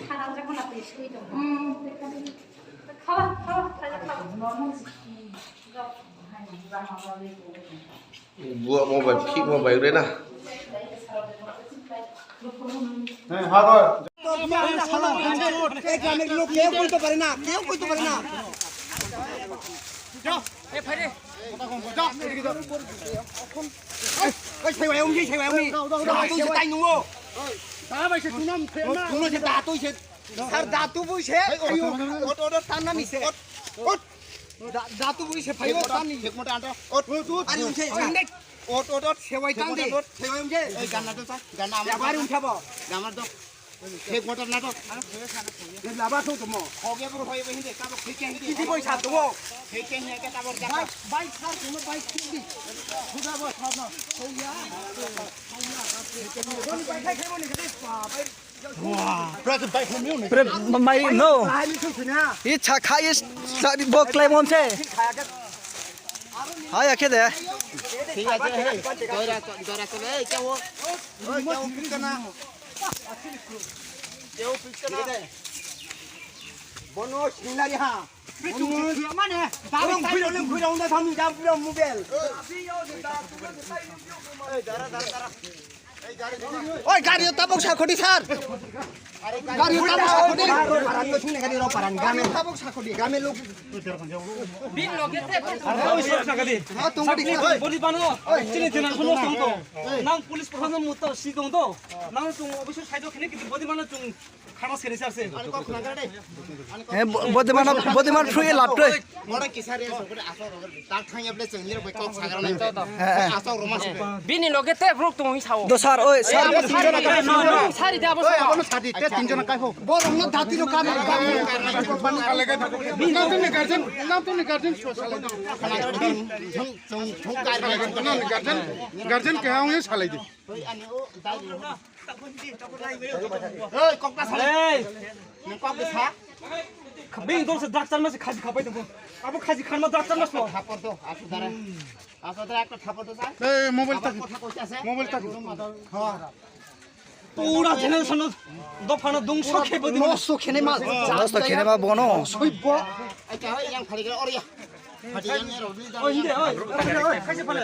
খারাপ যখন আপনি শুই খাওয়া খাওয়া buat mau baik kick mau baik deh nah গ্রামের লোক কেউ বলতে পারে না দাতু বইছে তার নাম ইসে দাতু বইছে ভাই তার নি এক মোটা আটা আরে উঠে ওট সেবাই টান দে সেবাই উঠে এই গান্নাটা গান্না আমার উঠাবো গামার তো এক মোটা নাটক লাবা তো তুমি হগে পুরো হয়ে বহিন্দে কাবো ফেকে কি কি পয়সা দেবো ফেকে নিয়ে কে তাবর বাইক ছাড় তুমি বাইক কিনবি খুদাবো ছাড় না হইয়া কোন বাইক খাইবো নি কেটে by Mày no. Ít chả khai ít sợ đi bọc lại mồm thế. Hay à cái đấy. ঠিক আছে হে দয়রা চলে এই কেও কেও পিছ না কেও পিছ না বনো সিনারি হা মানে দারং ঘুরে না থামি যা পুরো মোবাইল এই দাঁড়া ওই গাড়ি তাবক সাখটি স্যার গাড়ি তাবক সাখটি পারান তো শুনে গাড়ি র পারান গ্রামে তাবক সাখটি গ্রামে লোক বিন লগেতে আরে ওই সব সাকাদি হ্যাঁ তুমি বডি বানো চিনি চিনা শুনো তো নাম পুলিশ প্রশাসন মত সিদং তো নাম তুমি অবশ্য সাইড ওখানে কি বডি বানো তুমি খানা সেরে আছে এ বডিমান ফ্রি লাপটো মোরা কিসারে সবরে আসো তার ঠাই আপলে চেংলির বই কক সাগর নাই আসো রোমাস বিনি লগেতে ব্রক তুমি ছাও দো স্যার ওই স্যার সারি দে আবো আপনো সাদি তে তিনজন কাইফো বড় না দাতির কাম না তুমি গার্জেন সোশ্যাল গার্জেন কে আউঁ সালাই দে ওই আনি ও দাই ওই ককটা সালে নে কক দেখা বিং দোস ডাক্তার মাসে খাজি খাবাই দেবো আবো খাজি খান মা ডাক্তার মাস থাপড় তো আসো দাঁড়া একটা থাপড় তো চাই এই মোবাইল তাক কথা কইছে আছে মোবাইল তাক হ্যাঁ পুরা জেনারেশন দফানো দুংশ খেবো দিন নসো খেনে মাল দোস্ত খেনে মা বনো সইব আইতা হয় ইয়াং খালি গেল অরিয়া ফাটি ইয়াং এর রবি ওই দে ওই খাজি পালে